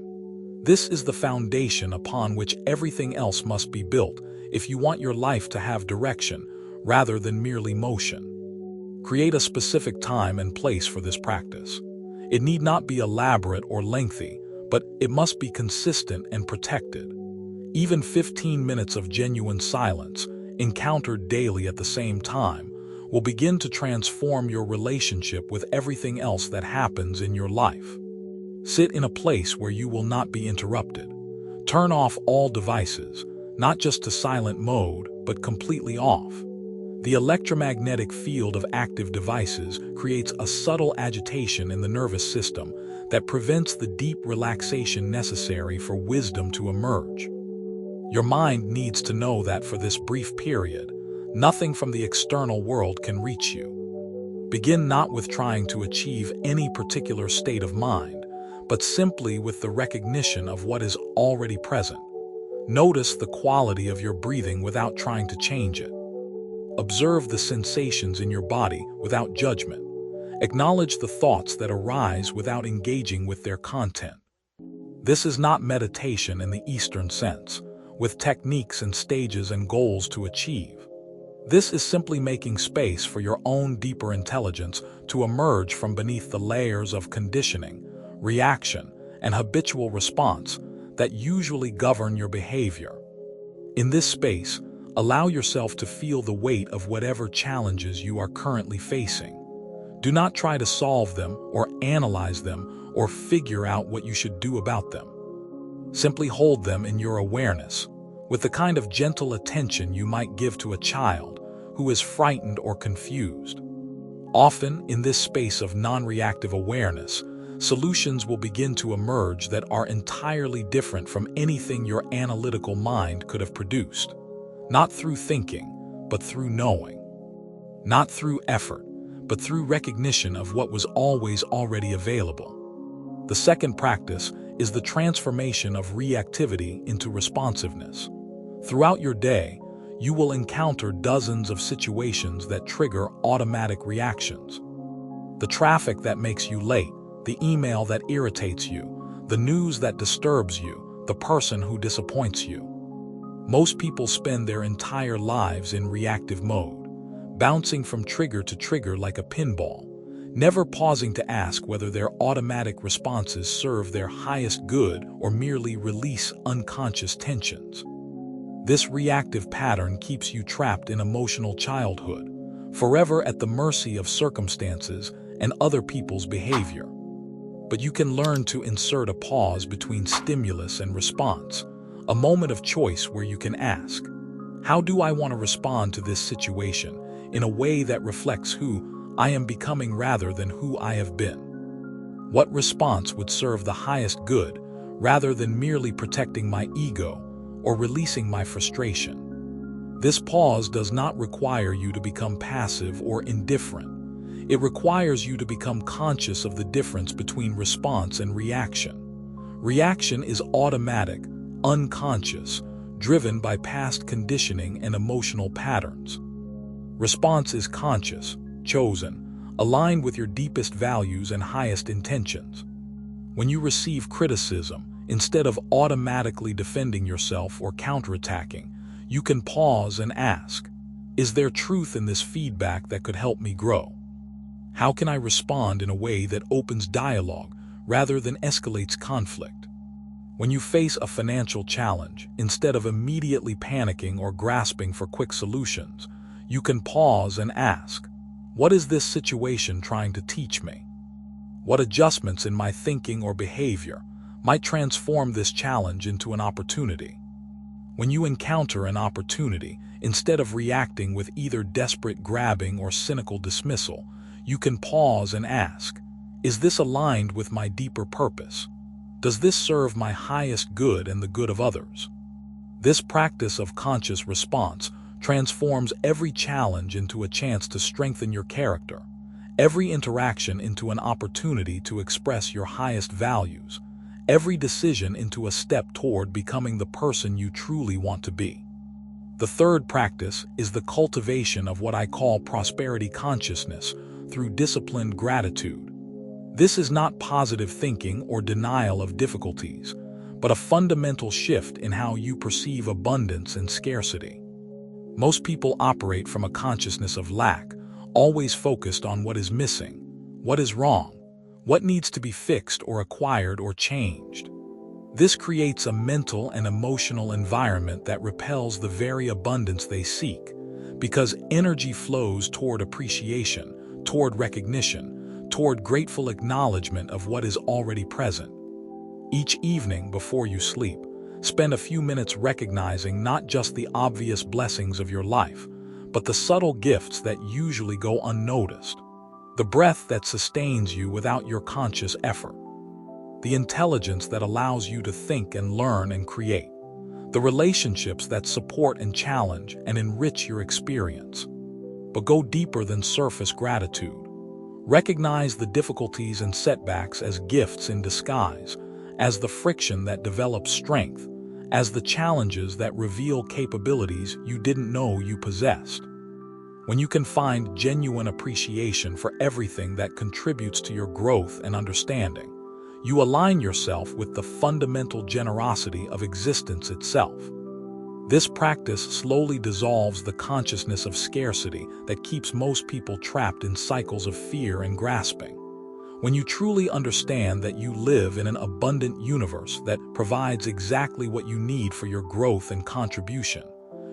This is the foundation upon which everything else must be built if you want your life to have direction rather than merely motion. Create a specific time and place for this practice. It need not be elaborate or lengthy, but it must be consistent and protected. Even 15 minutes of genuine silence, encountered daily at the same time, will begin to transform your relationship with everything else that happens in your life. Sit in a place where you will not be interrupted. Turn off all devices, not just to silent mode, but completely off. The electromagnetic field of active devices creates a subtle agitation in the nervous system that prevents the deep relaxation necessary for wisdom to emerge. Your mind needs to know that for this brief period, nothing from the external world can reach you. Begin not with trying to achieve any particular state of mind, but simply with the recognition of what is already present. Notice the quality of your breathing without trying to change it. Observe the sensations in your body without judgment. Acknowledge the thoughts that arise without engaging with their content. This is not meditation in the Eastern sense, with techniques and stages and goals to achieve. This is simply making space for your own deeper intelligence to emerge from beneath the layers of conditioning, reaction, and habitual response that usually govern your behavior. In this space, allow yourself to feel the weight of whatever challenges you are currently facing. Do not try to solve them or analyze them or figure out what you should do about them. Simply hold them in your awareness, with the kind of gentle attention you might give to a child who is frightened or confused. Often, in this space of non-reactive awareness, solutions will begin to emerge that are entirely different from anything your analytical mind could have produced. Not through thinking, but through knowing. Not through effort, but through recognition of what was always already available. The second practice is the transformation of reactivity into responsiveness. Throughout your day, you will encounter dozens of situations that trigger automatic reactions. The traffic that makes you late, the email that irritates you, the news that disturbs you, the person who disappoints you. Most people spend their entire lives in reactive mode, bouncing from trigger to trigger like a pinball, never pausing to ask whether their automatic responses serve their highest good or merely release unconscious tensions. This reactive pattern keeps you trapped in emotional childhood, forever at the mercy of circumstances and other people's behavior. But you can learn to insert a pause between stimulus and response, a moment of choice where you can ask, how do I want to respond to this situation in a way that reflects who I am becoming rather than who I have been? What response would serve the highest good rather than merely protecting my ego or releasing my frustration? This pause does not require you to become passive or indifferent. It requires you to become conscious of the difference between response and reaction. Reaction is automatic, unconscious, driven by past conditioning and emotional patterns. Response is conscious, chosen, aligned with your deepest values and highest intentions. When you receive criticism, instead of automatically defending yourself or counterattacking, you can pause and ask, is there truth in this feedback that could help me grow? How can I respond in a way that opens dialogue rather than escalates conflict? When you face a financial challenge, instead of immediately panicking or grasping for quick solutions, you can pause and ask, what is this situation trying to teach me? What adjustments in my thinking or behavior might transform this challenge into an opportunity? When you encounter an opportunity, instead of reacting with either desperate grabbing or cynical dismissal, you can pause and ask, is this aligned with my deeper purpose? Does this serve my highest good and the good of others? This practice of conscious response transforms every challenge into a chance to strengthen your character, every interaction into an opportunity to express your highest values, every decision into a step toward becoming the person you truly want to be. The third practice is the cultivation of what I call prosperity consciousness through disciplined gratitude. This is not positive thinking or denial of difficulties, but a fundamental shift in how you perceive abundance and scarcity. Most people operate from a consciousness of lack, always focused on what is missing, what is wrong, what needs to be fixed or acquired or changed. This creates a mental and emotional environment that repels the very abundance they seek, because energy flows toward appreciation, toward recognition, toward grateful acknowledgement of what is already present. Each evening before you sleep, spend a few minutes recognizing not just the obvious blessings of your life, but the subtle gifts that usually go unnoticed. The breath that sustains you without your conscious effort. The intelligence that allows you to think and learn and create. The relationships that support and challenge and enrich your experience. But go deeper than surface gratitude. Recognize the difficulties and setbacks as gifts in disguise, as the friction that develops strength, as the challenges that reveal capabilities you didn't know you possessed. When you can find genuine appreciation for everything that contributes to your growth and understanding, you align yourself with the fundamental generosity of existence itself. This practice slowly dissolves the consciousness of scarcity that keeps most people trapped in cycles of fear and grasping. When you truly understand that you live in an abundant universe that provides exactly what you need for your growth and contribution,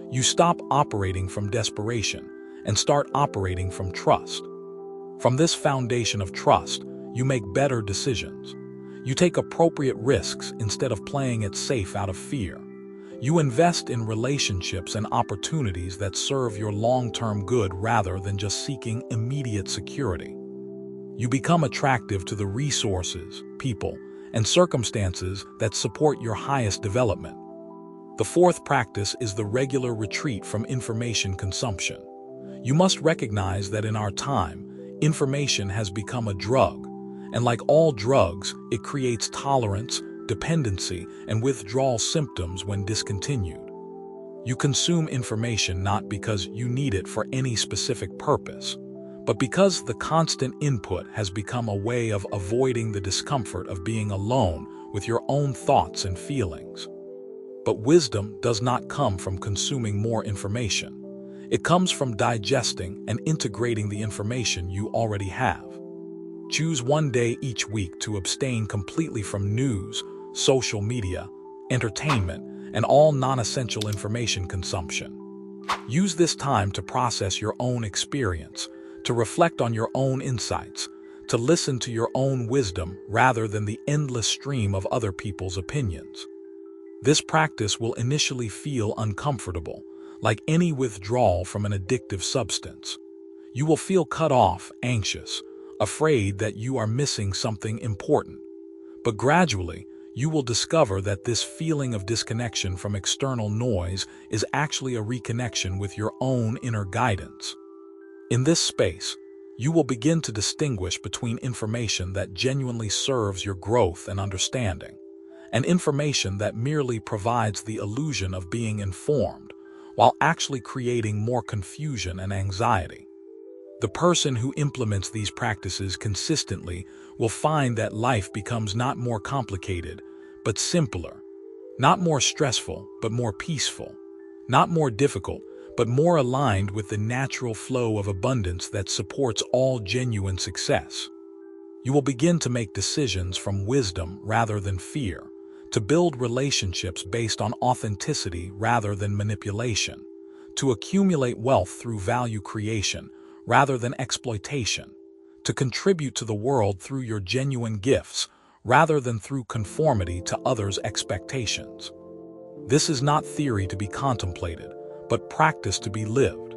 you stop operating from desperation and start operating from trust. From this foundation of trust, you make better decisions. You take appropriate risks instead of playing it safe out of fear. You invest in relationships and opportunities that serve your long-term good rather than just seeking immediate security. You become attractive to the resources, people, and circumstances that support your highest development. The fourth practice is the regular retreat from information consumption. You must recognize that in our time, information has become a drug, and like all drugs, it creates tolerance, dependency, and withdrawal symptoms when discontinued. You consume information not because you need it for any specific purpose, but because the constant input has become a way of avoiding the discomfort of being alone with your own thoughts and feelings. But wisdom does not come from consuming more information. It comes from digesting and integrating the information you already have. Choose one day each week to abstain completely from news, social media, entertainment, and all non-essential information consumption. Use this time to process your own experience, to reflect on your own insights, to listen to your own wisdom rather than the endless stream of other people's opinions. This practice will initially feel uncomfortable, like any withdrawal from an addictive substance. You will feel cut off, anxious, afraid that you are missing something important. But gradually, you will discover that this feeling of disconnection from external noise is actually a reconnection with your own inner guidance. In this space, you will begin to distinguish between information that genuinely serves your growth and understanding, and information that merely provides the illusion of being informed, while actually creating more confusion and anxiety. The person who implements these practices consistently will find that life becomes not more complicated, but simpler, not more stressful, but more peaceful, not more difficult, but more aligned with the natural flow of abundance that supports all genuine success. You will begin to make decisions from wisdom rather than fear, to build relationships based on authenticity rather than manipulation, to accumulate wealth through value creation rather than exploitation, to contribute to the world through your genuine gifts rather than through conformity to others' expectations. This is not theory to be contemplated, but practice to be lived.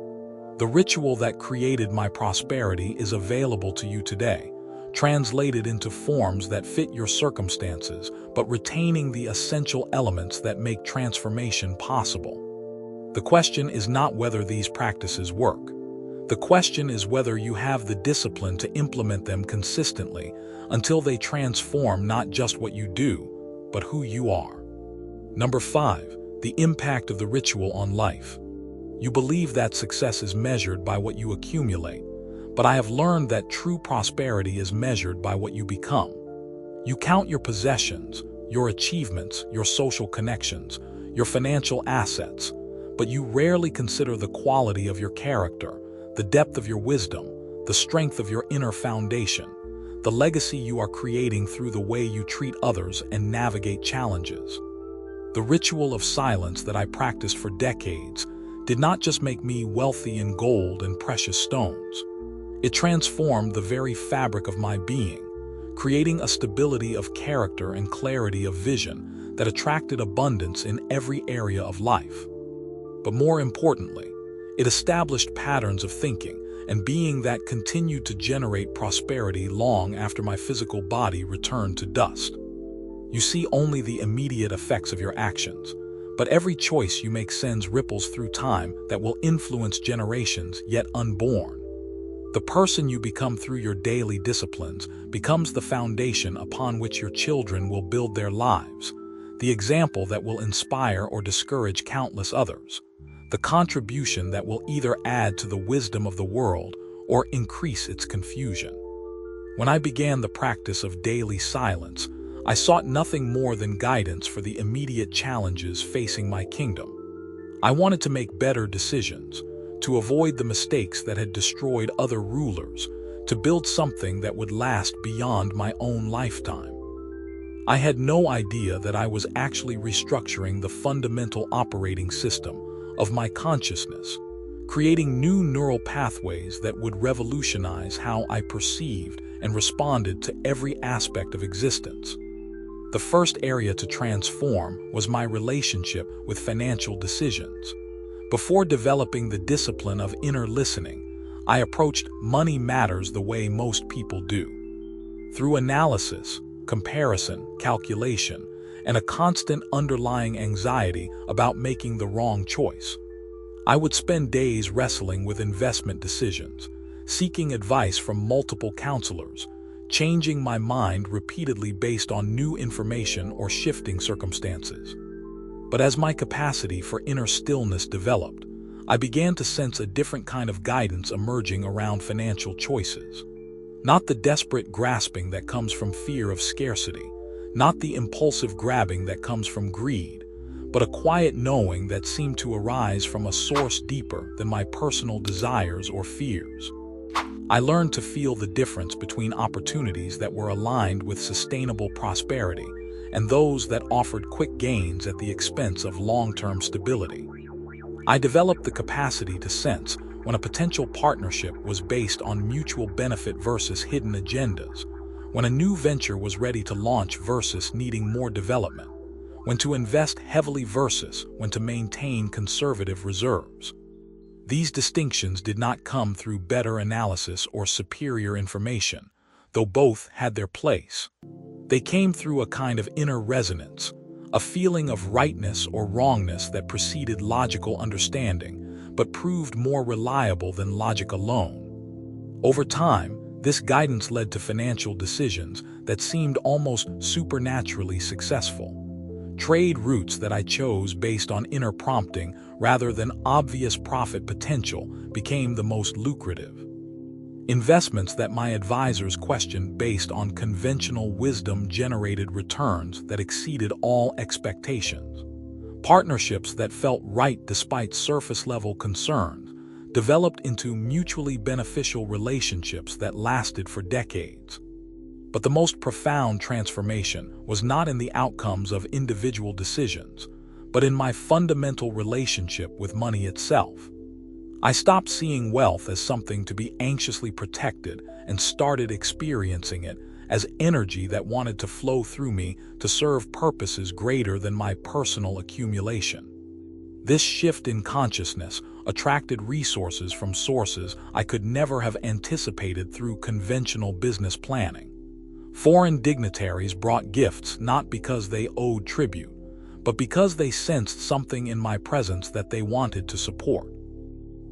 The ritual that created my prosperity is available to you today. translated into forms that fit your circumstances, but retaining the essential elements that make transformation possible. The question is not whether these practices work. The question is whether you have the discipline to implement them consistently until they transform not just what you do, but who you are. Number 5, the impact of the ritual on life. You believe that success is measured by what you accumulate, but I have learned that true prosperity is measured by what you become. You count your possessions, your achievements, your social connections, your financial assets, but you rarely consider the quality of your character, the depth of your wisdom, the strength of your inner foundation, the legacy you are creating through the way you treat others and navigate challenges. The ritual of silence that I practiced for decades did not just make me wealthy in gold and precious stones. It transformed the very fabric of my being, creating a stability of character and clarity of vision that attracted abundance in every area of life. But more importantly, it established patterns of thinking and being that continued to generate prosperity long after my physical body returned to dust. You see only the immediate effects of your actions, but every choice you make sends ripples through time that will influence generations yet unborn. The person you become through your daily disciplines becomes the foundation upon which your children will build their lives, the example that will inspire or discourage countless others, the contribution that will either add to the wisdom of the world or increase its confusion. When I began the practice of daily silence, I sought nothing more than guidance for the immediate challenges facing my kingdom. I wanted to make better decisions, to avoid the mistakes that had destroyed other rulers, to build something that would last beyond my own lifetime. I had no idea that I was actually restructuring the fundamental operating system of my consciousness, creating new neural pathways that would revolutionize how I perceived and responded to every aspect of existence. The first area to transform was my relationship with financial decisions. Before developing the discipline of inner listening, I approached money matters the way most people do. Through analysis, comparison, calculation, and a constant underlying anxiety about making the wrong choice, I would spend days wrestling with investment decisions, seeking advice from multiple counselors, changing my mind repeatedly based on new information or shifting circumstances. But as my capacity for inner stillness developed, I began to sense a different kind of guidance emerging around financial choices. Not the desperate grasping that comes from fear of scarcity, not the impulsive grabbing that comes from greed, but a quiet knowing that seemed to arise from a source deeper than my personal desires or fears. I learned to feel the difference between opportunities that were aligned with sustainable prosperity and those that offered quick gains at the expense of long-term stability. I developed the capacity to sense when a potential partnership was based on mutual benefit versus hidden agendas, when a new venture was ready to launch versus needing more development, when to invest heavily versus when to maintain conservative reserves. These distinctions did not come through better analysis or superior information, though both had their place. They came through a kind of inner resonance, a feeling of rightness or wrongness that preceded logical understanding, but proved more reliable than logic alone. Over time, this guidance led to financial decisions that seemed almost supernaturally successful. Trade routes that I chose based on inner prompting rather than obvious profit potential became the most lucrative. Investments that my advisors questioned based on conventional wisdom generated returns that exceeded all expectations. Partnerships that felt right despite surface-level concerns developed into mutually beneficial relationships that lasted for decades. But the most profound transformation was not in the outcomes of individual decisions, but in my fundamental relationship with money itself. I stopped seeing wealth as something to be anxiously protected and started experiencing it as energy that wanted to flow through me to serve purposes greater than my personal accumulation. This shift in consciousness attracted resources from sources I could never have anticipated through conventional business planning. Foreign dignitaries brought gifts not because they owed tribute, but because they sensed something in my presence that they wanted to support.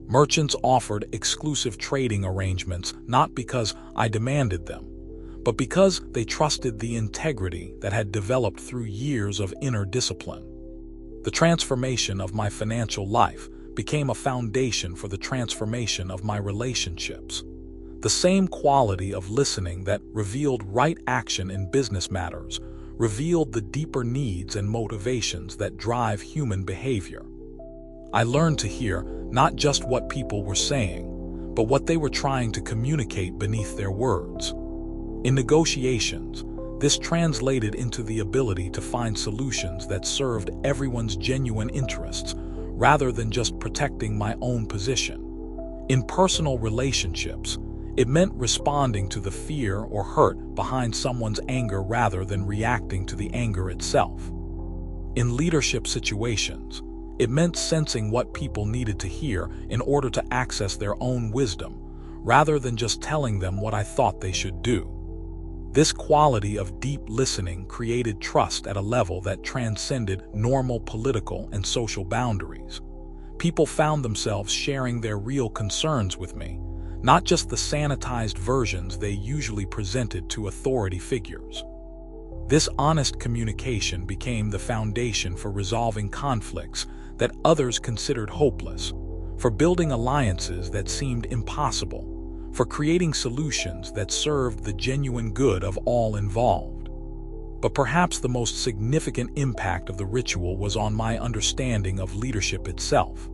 Merchants offered exclusive trading arrangements not because I demanded them, but because they trusted the integrity that had developed through years of inner discipline. The transformation of my financial life became a foundation for the transformation of my relationships. The same quality of listening that revealed right action in business matters revealed the deeper needs and motivations that drive human behavior. I learned to hear not just what people were saying, but what they were trying to communicate beneath their words. In negotiations, this translated into the ability to find solutions that served everyone's genuine interests, rather than just protecting my own position. In personal relationships, it meant responding to the fear or hurt behind someone's anger rather than reacting to the anger itself. In leadership situations, it meant sensing what people needed to hear in order to access their own wisdom, rather than just telling them what I thought they should do. This quality of deep listening created trust at a level that transcended normal political and social boundaries. People found themselves sharing their real concerns with me, not just the sanitized versions they usually presented to authority figures. This honest communication became the foundation for resolving conflicts that others considered hopeless, for building alliances that seemed impossible, for creating solutions that served the genuine good of all involved. But perhaps the most significant impact of the ritual was on my understanding of leadership itself.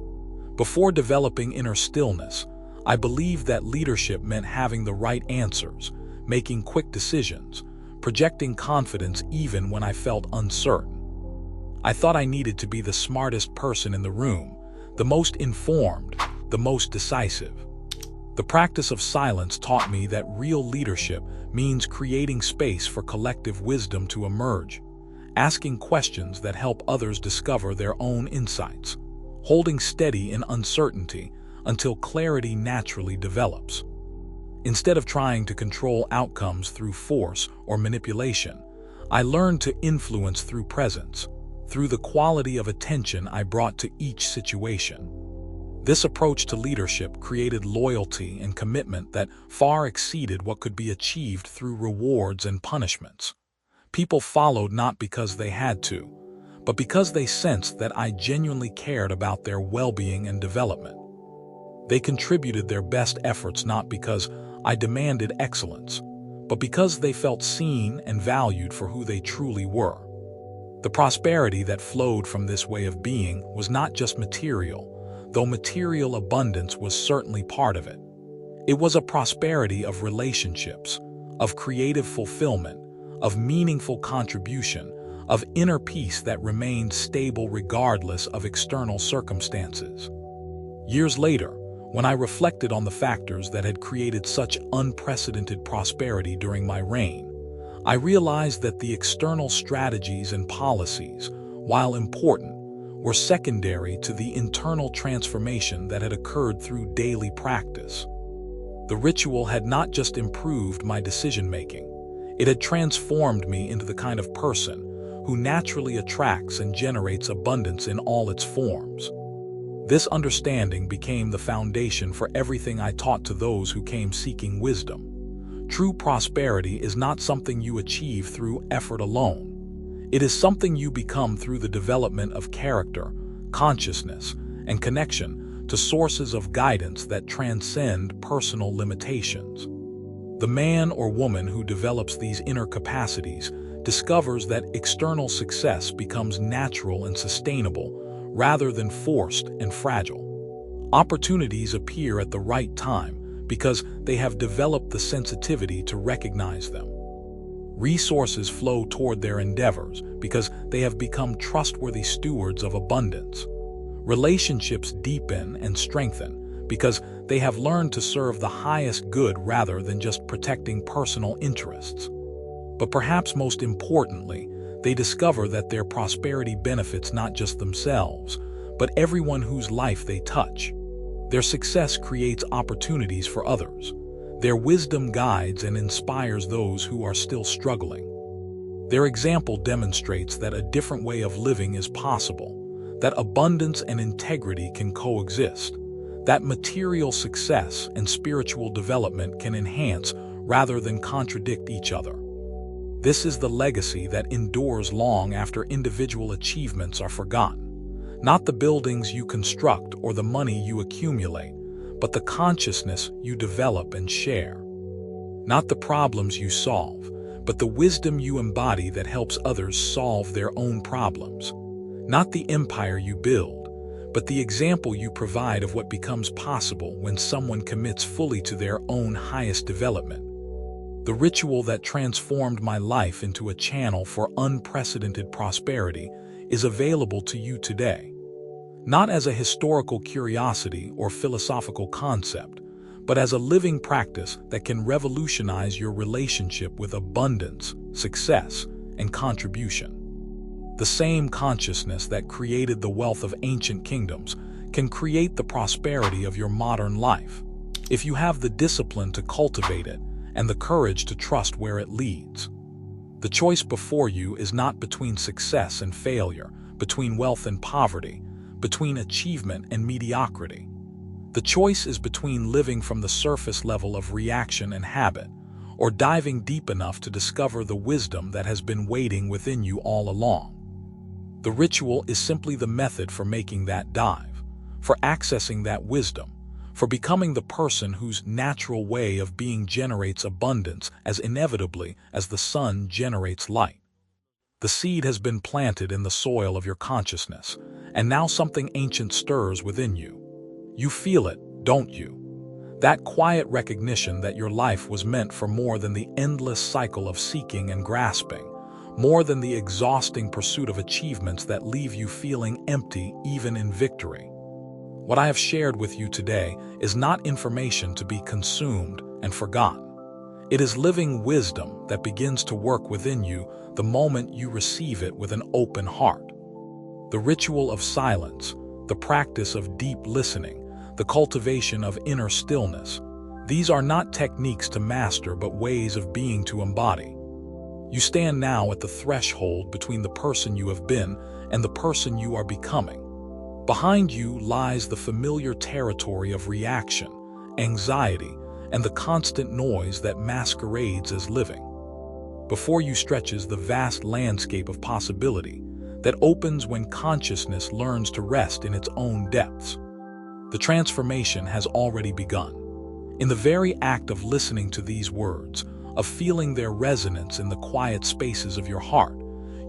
Before developing inner stillness, I believed that leadership meant having the right answers, making quick decisions, projecting confidence even when I felt uncertain. I thought I needed to be the smartest person in the room, the most informed, the most decisive. The practice of silence taught me that real leadership means creating space for collective wisdom to emerge, asking questions that help others discover their own insights, holding steady in uncertainty until clarity naturally develops. Instead of trying to control outcomes through force or manipulation, I learned to influence through presence, through the quality of attention I brought to each situation. This approach to leadership created loyalty and commitment that far exceeded what could be achieved through rewards and punishments. People followed not because they had to, but because they sensed that I genuinely cared about their well-being and development. They contributed their best efforts not because I demanded excellence, but because they felt seen and valued for who they truly were. The prosperity that flowed from this way of being was not just material, though material abundance was certainly part of it. It was a prosperity of relationships, of creative fulfillment, of meaningful contribution, of inner peace that remained stable regardless of external circumstances. Years later, when I reflected on the factors that had created such unprecedented prosperity during my reign, I realized that the external strategies and policies, while important, were secondary to the internal transformation that had occurred through daily practice. The ritual had not just improved my decision-making, it had transformed me into the kind of person who naturally attracts and generates abundance in all its forms. This understanding became the foundation for everything I taught to those who came seeking wisdom. True prosperity is not something you achieve through effort alone. It is something you become through the development of character, consciousness, and connection to sources of guidance that transcend personal limitations. The man or woman who develops these inner capacities discovers that external success becomes natural and sustainable rather than forced and fragile. Opportunities appear at the right time because they have developed the sensitivity to recognize them. Resources flow toward their endeavors because they have become trustworthy stewards of abundance. Relationships deepen and strengthen because they have learned to serve the highest good rather than just protecting personal interests. But perhaps most importantly, they discover that their prosperity benefits not just themselves, but everyone whose life they touch. Their success creates opportunities for others. Their wisdom guides and inspires those who are still struggling. Their example demonstrates that a different way of living is possible, that abundance and integrity can coexist, that material success and spiritual development can enhance rather than contradict each other. This is the legacy that endures long after individual achievements are forgotten. Not the buildings you construct or the money you accumulate, but the consciousness you develop and share. Not the problems you solve, but the wisdom you embody that helps others solve their own problems. Not the empire you build, but the example you provide of what becomes possible when someone commits fully to their own highest development. The ritual that transformed my life into a channel for unprecedented prosperity is available to you today. Not as a historical curiosity or philosophical concept, but as a living practice that can revolutionize your relationship with abundance, success, and contribution. The same consciousness that created the wealth of ancient kingdoms can create the prosperity of your modern life, if you have the discipline to cultivate it and the courage to trust where it leads. The choice before you is not between success and failure, between wealth and poverty, between achievement and mediocrity. The choice is between living from the surface level of reaction and habit, or diving deep enough to discover the wisdom that has been waiting within you all along. The ritual is simply the method for making that dive, for accessing that wisdom, for becoming the person whose natural way of being generates abundance as inevitably as the sun generates light. The seed has been planted in the soil of your consciousness, and now something ancient stirs within you. You feel it, don't you? That quiet recognition that your life was meant for more than the endless cycle of seeking and grasping, more than the exhausting pursuit of achievements that leave you feeling empty even in victory. What I have shared with you today is not information to be consumed and forgotten. It is living wisdom that begins to work within you the moment you receive it with an open heart. The ritual of silence, the practice of deep listening, the cultivation of inner stillness, these are not techniques to master but ways of being to embody. You stand now at the threshold between the person you have been and the person you are becoming. Behind you lies the familiar territory of reaction, anxiety, and the constant noise that masquerades as living. Before you stretches the vast landscape of possibility that opens when consciousness learns to rest in its own depths. The transformation has already begun. In the very act of listening to these words, of feeling their resonance in the quiet spaces of your heart,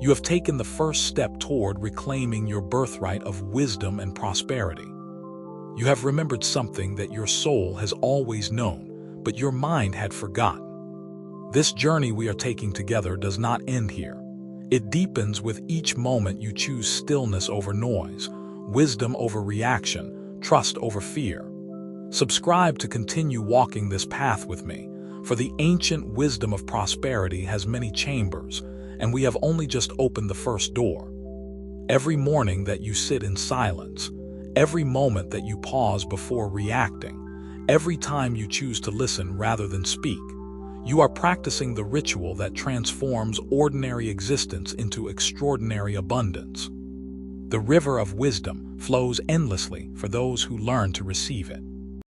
you have taken the first step toward reclaiming your birthright of wisdom and prosperity. You have remembered something that your soul has always known, but your mind had forgotten. This journey we are taking together does not end here. It deepens with each moment you choose stillness over noise, wisdom over reaction, trust over fear. Subscribe to continue walking this path with me, for the ancient wisdom of prosperity has many chambers, and we have only just opened the first door. Every morning that you sit in silence, every moment that you pause before reacting, every time you choose to listen rather than speak, you are practicing the ritual that transforms ordinary existence into extraordinary abundance. The river of wisdom flows endlessly for those who learn to receive it.